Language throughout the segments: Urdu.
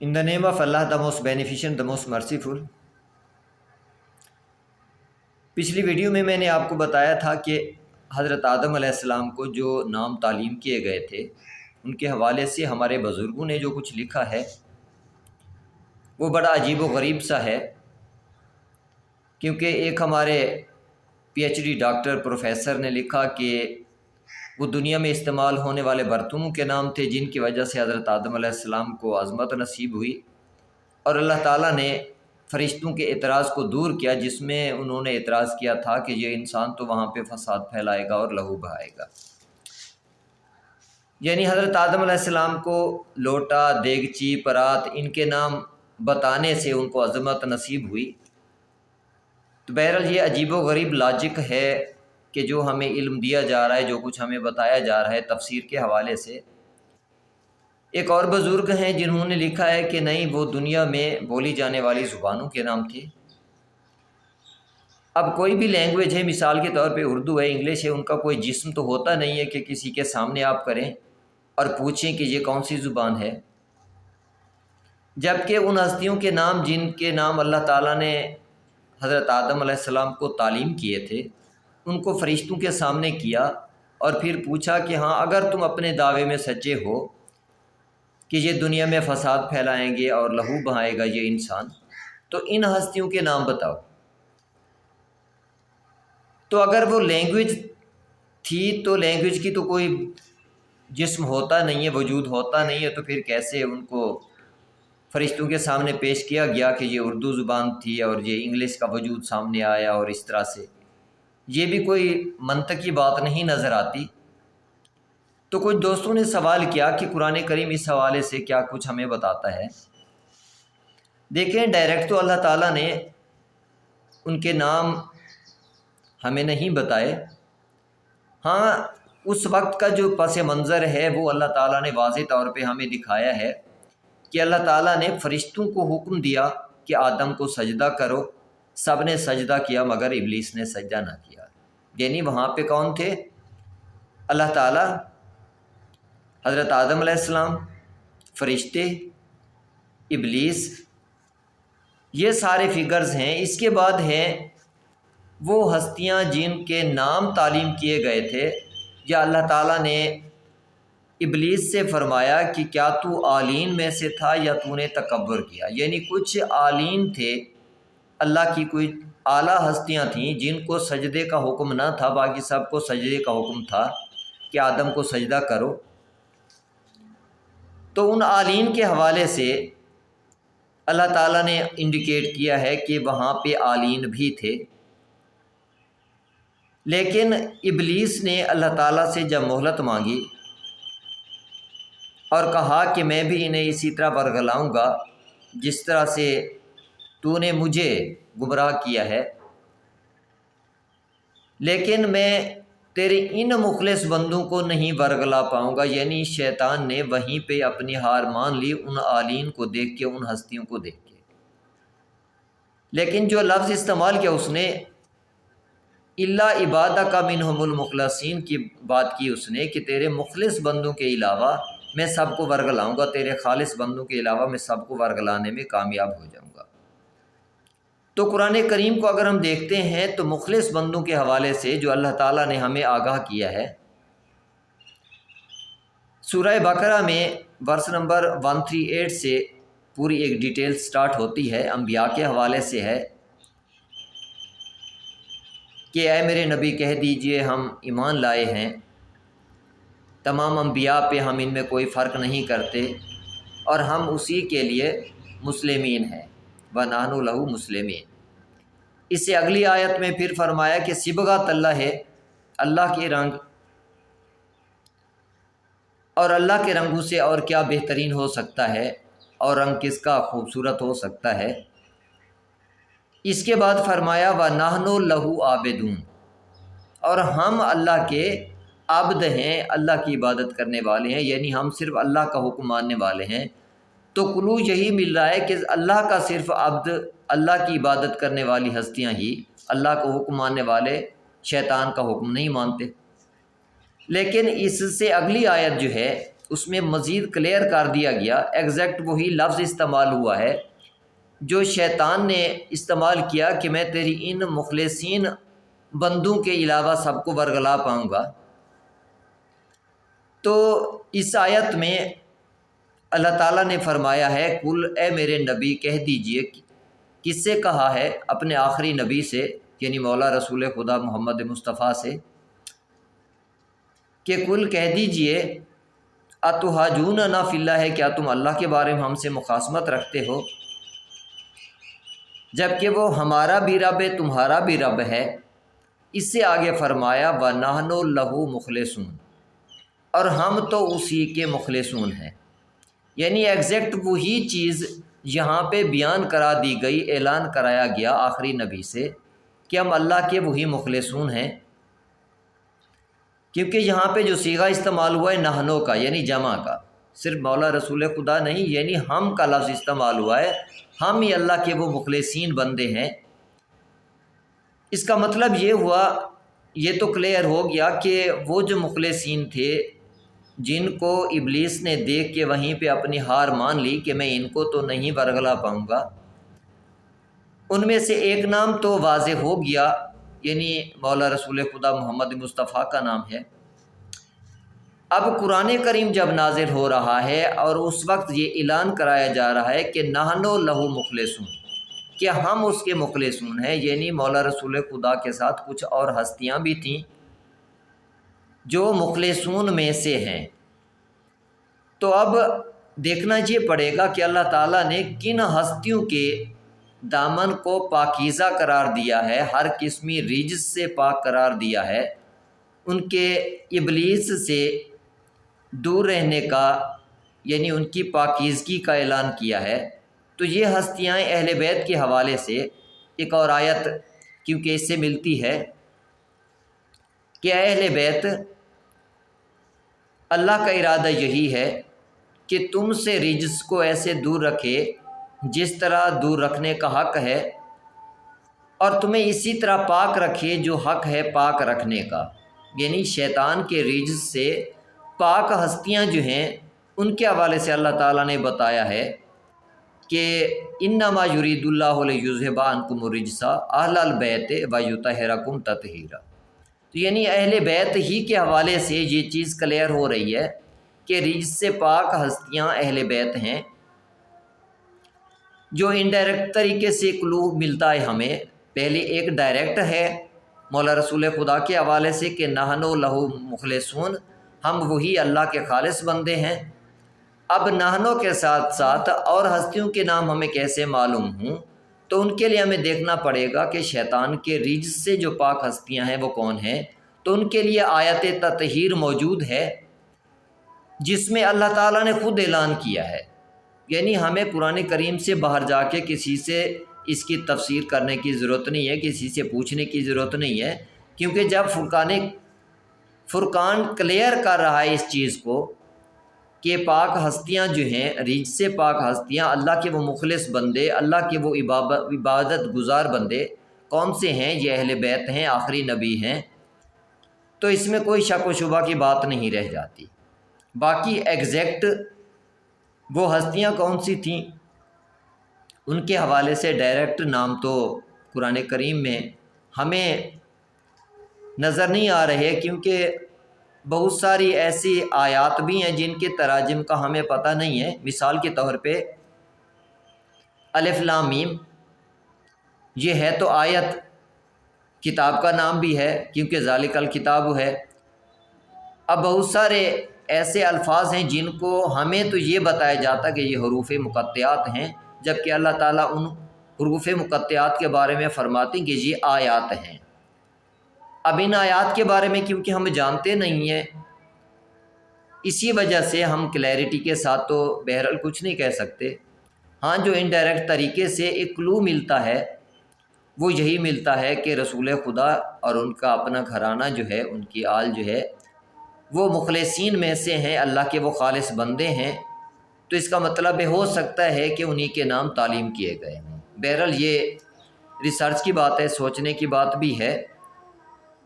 In the name of Allah, the most beneficent, the most merciful. پچھلی ویڈیو میں نے آپ کو بتایا تھا کہ حضرت آدم علیہ السلام کو جو نام تعلیم کیے گئے تھے ان کے حوالے سے ہمارے بزرگوں نے جو کچھ لکھا ہے وہ بڑا عجیب و غریب سا ہے، کیونکہ ایک ہمارے P H D doctor professor نے لکھا کہ وہ دنیا میں استعمال ہونے والے برتنوں کے نام تھے جن کی وجہ سے حضرت آدم علیہ السلام کو عظمت نصیب ہوئی، اور اللہ تعالیٰ نے فرشتوں کے اعتراض کو دور کیا جس میں انہوں نے اعتراض کیا تھا کہ یہ انسان تو وہاں پہ فساد پھیلائے گا اور لہو بہائے گا۔ یعنی حضرت آدم علیہ السلام کو لوٹا، دیگچی، پرات ان کے نام بتانے سے ان کو عظمت نصیب ہوئی۔ تو بہرحال یہ عجیب و غریب لاجک ہے کہ جو ہمیں علم دیا جا رہا ہے، جو کچھ ہمیں بتایا جا رہا ہے تفسیر کے حوالے سے۔ ایک اور بزرگ ہیں جنہوں نے لکھا ہے کہ نہیں، وہ دنیا میں بولی جانے والی زبانوں کے نام تھے۔ اب کوئی بھی لینگویج ہے، مثال کے طور پہ اردو ہے، انگلش ہے، ان کا کوئی جسم تو ہوتا نہیں ہے کہ کسی کے سامنے آپ کریں اور پوچھیں کہ یہ کون سی زبان ہے، جبکہ ان ہستیوں کے نام جن کے نام اللہ تعالیٰ نے حضرت آدم علیہ السلام کو تعلیم کیے تھے ان کو فرشتوں کے سامنے کیا اور پھر پوچھا کہ ہاں اگر تم اپنے دعوے میں سچے ہو کہ یہ دنیا میں فساد پھیلائیں گے اور لہو بہائے گا یہ انسان، تو ان ہستیوں کے نام بتاؤ۔ تو اگر وہ لینگویج تھی تو لینگویج کی تو کوئی جسم ہوتا نہیں ہے، وجود ہوتا نہیں ہے، تو پھر کیسے ان کو فرشتوں کے سامنے پیش کیا گیا کہ یہ اردو زبان تھی اور یہ انگلش کا وجود سامنے آیا، اور اس طرح سے یہ بھی کوئی منطقی بات نہیں نظر آتی۔ تو کچھ دوستوں نے سوال کیا کہ قرآن کریم اس حوالے سے کیا کچھ ہمیں بتاتا ہے۔ دیکھیں، ڈائریکٹ تو اللہ تعالیٰ نے ان کے نام ہمیں نہیں بتائے، ہاں اس وقت کا جو پس منظر ہے وہ اللہ تعالیٰ نے واضح طور پہ ہمیں دکھایا ہے کہ اللہ تعالیٰ نے فرشتوں کو حکم دیا کہ آدم کو سجدہ کرو، سب نے سجدہ کیا مگر ابلیس نے سجدہ نہ کیا۔ یعنی وہاں پہ کون تھے؟ اللہ تعالیٰ، حضرت آدم علیہ السلام، فرشتے، ابلیس، یہ سارے فگرز ہیں۔ اس کے بعد ہیں وہ ہستیاں جن کے نام تعلیم کیے گئے تھے، یا اللہ تعالیٰ نے ابلیس سے فرمایا کہ کیا تو عالین میں سے تھا یا تو نے تکبر کیا۔ یعنی کچھ عالین تھے، اللہ کی کوئی اعلیٰ ہستیاں تھیں جن کو سجدے کا حکم نہ تھا، باقی سب کو سجدے کا حکم تھا کہ آدم کو سجدہ کرو۔ تو ان عالین کے حوالے سے اللہ تعالیٰ نے انڈیکیٹ کیا ہے کہ وہاں پہ عالین بھی تھے، لیکن ابلیس نے اللہ تعالیٰ سے جب مہلت مانگی اور کہا کہ میں بھی انہیں اسی طرح ورگلاؤں گا جس طرح سے تو نے مجھے گمراہ کیا ہے، لیکن میں تیرے ان مخلص بندوں کو نہیں ورگلا پاؤں گا۔ یعنی شیطان نے وہیں پہ اپنی ہار مان لی ان عالین کو دیکھ کے، ان ہستیوں کو دیکھ کے۔ لیکن جو لفظ استعمال کیا اس نے، الا عبادک منہم المخلصین کی بات کی اس نے کہ تیرے مخلص بندوں کے علاوہ میں سب کو ورگلاؤں گا، تیرے خالص بندوں کے علاوہ میں سب کو ورگلانے میں کامیاب ہو جاؤں گا۔ تو قرآن کریم کو اگر ہم دیکھتے ہیں تو مخلص بندوں کے حوالے سے جو اللہ تعالیٰ نے ہمیں آگاہ کیا ہے، سورہ بقرہ میں ورس نمبر 138 سے پوری ایک ڈیٹیل سٹارٹ ہوتی ہے، انبیاء کے حوالے سے ہے کہ اے میرے نبی کہہ دیجئے ہم ایمان لائے ہیں، تمام انبیاء پہ ہم ان میں کوئی فرق نہیں کرتے اور ہم اسی کے لیے مسلمین ہیں، وَنَحْنُ لَهُ مُسْلِمِينَ۔ اس سے اگلی آیت میں پھر فرمایا کہ صبغۃ اللہ ہے، اللہ کے رنگ، اور اللہ کے رنگوں سے اور کیا بہترین ہو سکتا ہے، اور رنگ کس کا خوبصورت ہو سکتا ہے۔ اس کے بعد فرمایا وَنَحْنُ لَهُ عَابِدُونَ، اور ہم اللہ کے عبد ہیں، اللہ کی عبادت کرنے والے ہیں، یعنی ہم صرف اللہ کا حکم ماننے والے ہیں۔ تو کلو یہی مل رہا ہے کہ اللہ کا صرف عبد، اللہ کی عبادت کرنے والی ہستیاں ہی اللہ کو حکم ماننے والے شیطان کا حکم نہیں مانتے۔ لیکن اس سے اگلی آیت جو ہے اس میں مزید کلیئر کر دیا گیا، ایگزیکٹ وہی لفظ استعمال ہوا ہے جو شیطان نے استعمال کیا کہ میں تیری ان مخلصین بندوں کے علاوہ سب کو ورگلا پاؤں گا۔ تو اس آیت میں اللہ تعالیٰ نے فرمایا ہے کل اے میرے نبی کہہ دیجئے، کس سے کہا ہے؟ اپنے آخری نبی سے، یعنی مولا رسول خدا محمد مصطفیٰ سے، کہ کل کہہ دیجئے اتحاجوننا فی اللہ، ہے کیا تم اللہ کے بارے میں ہم سے مخاصمت رکھتے ہو جبکہ وہ ہمارا بھی رب ہے تمہارا بھی رب ہے۔ اس سے آگے فرمایا وَنَحْنُ لَهُ مُخْلِصُونَ، اور ہم تو اسی کے مخلصون ہیں، یعنی ایگزیکٹ وہی چیز یہاں پہ بیان کرا دی گئی، اعلان کرایا گیا آخری نبی سے کہ ہم اللہ کے وہی مخلصون ہیں، کیونکہ یہاں پہ جو صیغہ استعمال ہوا ہے نحنو کا، یعنی جمع کا، صرف مولا رسول خدا نہیں، یعنی ہم کا لفظ استعمال ہوا ہے، ہم ہی اللہ کے وہ مخلصین بندے ہیں۔ اس کا مطلب یہ ہوا، یہ تو کلیئر ہو گیا کہ وہ جو مخلصین تھے جن کو ابلیس نے دیکھ کے وہیں پہ اپنی ہار مان لی کہ میں ان کو تو نہیں ورگلا پاؤں گا، ان میں سے ایک نام تو واضح ہو گیا، یعنی مولا رسول خدا محمد مصطفیٰ کا نام ہے۔ اب قرآن کریم جب نازل ہو رہا ہے اور اس وقت یہ اعلان کرایا جا رہا ہے کہ نحنو لہو مخلصون، کہ ہم اس کے مخلصون ہیں، یعنی مولا رسول خدا کے ساتھ کچھ اور ہستیاں بھی تھیں جو مخلصون میں سے ہیں۔ تو اب دیکھنا یہ پڑے گا کہ اللہ تعالیٰ نے کن ہستیوں کے دامن کو پاکیزہ قرار دیا ہے، ہر قسمی رجس سے پاک قرار دیا ہے، ان کے ابلیس سے دور رہنے کا، یعنی ان کی پاکیزگی کا اعلان کیا ہے۔ تو یہ ہستیاں اہل بیت کے حوالے سے ایک اور آیت کیونکہ اس سے ملتی ہے کہ اہل بیت اللہ کا ارادہ یہی ہے کہ تم سے رجس کو ایسے دور رکھے جس طرح دور رکھنے کا حق ہے، اور تمہیں اسی طرح پاک رکھے جو حق ہے پاک رکھنے کا، یعنی شیطان کے رجس سے پاک ہستیاں جو ہیں ان کے حوالے سے اللہ تعالیٰ نے بتایا ہے کہ انما یرید اللہ لیذھب عنکم الرجس اہل البیت ویطہرکم تطہیرا۔ تو یعنی اہل بیت ہی کے حوالے سے یہ چیز کلیئر ہو رہی ہے کہ رجس سے پاک ہستیاں اہل بیت ہیں۔ جو انڈائریکٹ طریقے سے کلو ملتا ہے ہمیں، پہلے ایک ڈائریکٹ ہے مولا رسول خدا کے حوالے سے کہ نحنو لہو مخلصون، ہم وہی اللہ کے خالص بندے ہیں۔ اب نحنو کے ساتھ ساتھ اور ہستیوں کے نام ہمیں کیسے معلوم ہوں، تو ان کے لیے ہمیں دیکھنا پڑے گا کہ شیطان کے رجس سے جو پاک ہستیاں ہیں وہ کون ہیں۔ تو ان کے لیے آیت تطہیر موجود ہے جس میں اللہ تعالیٰ نے خود اعلان کیا ہے، یعنی ہمیں قرآن کریم سے باہر جا کے کسی سے اس کی تفسیر کرنے کی ضرورت نہیں ہے، کسی سے پوچھنے کی ضرورت نہیں ہے، کیونکہ جب فرقان کلیئر کر رہا ہے اس چیز کو کہ پاک ہستیاں جو ہیں، رجس سے پاک ہستیاں اللہ کے وہ مخلص بندے، اللہ کے وہ عبادت گزار بندے کون سے ہیں؟ یہ اہل بیت ہیں، آخری نبی ہیں، تو اس میں کوئی شک و شبہ کی بات نہیں رہ جاتی۔ باقی ایگزیکٹ وہ ہستیاں کون سی تھیں ان کے حوالے سے ڈائریکٹ نام تو قرآن کریم میں ہمیں نظر نہیں آ رہے، کیونکہ بہت ساری ایسی آیات بھی ہیں جن کے تراجم کا ہمیں پتہ نہیں ہے۔ مثال کے طور پہ الف لام میم، یہ ہے تو آیت، کتاب کا نام بھی ہے کیونکہ ذالک الکتاب ہے۔ اب بہت سارے ایسے الفاظ ہیں جن کو ہمیں تو یہ بتایا جاتا کہ یہ حروف مقطعات ہیں، جبکہ اللہ تعالیٰ ان حروف مقطعات کے بارے میں فرماتے ہیں کہ یہ آیات ہیں۔ اب ان آیات کے بارے میں کیونکہ ہم جانتے نہیں ہیں، اسی وجہ سے ہم کلیئرٹی کے ساتھ تو بہرحال کچھ نہیں کہہ سکتے۔ ہاں، جو انڈائریکٹ طریقے سے ایک کلو ملتا ہے وہ یہی ملتا ہے کہ رسول خدا اور ان کا اپنا گھرانہ جو ہے، ان کی آل جو ہے، وہ مخلصین میں سے ہیں، اللہ کے وہ خالص بندے ہیں، تو اس کا مطلب ہو سکتا ہے کہ انہی کے نام تعلیم کیے گئے ہیں۔ بہرحال یہ ریسرچ کی بات ہے، سوچنے کی بات بھی ہے،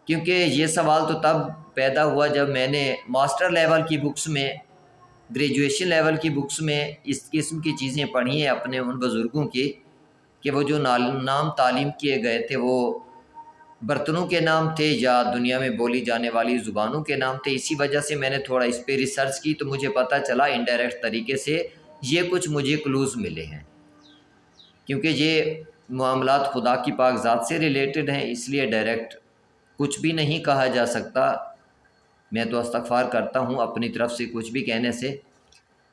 کیونکہ یہ سوال تو تب پیدا ہوا جب میں نے ماسٹر لیول کی بکس میں گریجویشن لیول کی بکس میں اس قسم کی چیزیں پڑھی ہیں اپنے ان بزرگوں کی کہ وہ جو نام تعلیم کیے گئے تھے وہ برتنوں کے نام تھے یا دنیا میں بولی جانے والی زبانوں کے نام تھے۔ اسی وجہ سے میں نے تھوڑا اس پہ ریسرچ کی تو مجھے پتہ چلا انڈائریکٹ طریقے سے یہ کچھ مجھے کلوز ملے ہیں، کیونکہ یہ معاملات خدا کی پاک ذات سے ریلیٹڈ ہیں، اس لیے ڈائریکٹ کچھ بھی نہیں کہا جا سکتا۔ میں تو استغفار کرتا ہوں اپنی طرف سے کچھ بھی کہنے سے۔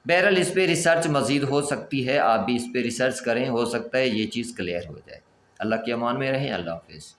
بہرحال اس پہ ریسرچ مزید ہو سکتی ہے، آپ بھی اس پہ ریسرچ کریں، ہو سکتا ہے یہ چیز کلیئر ہو جائے۔ اللہ کے امان میں رہیں، اللہ حافظ۔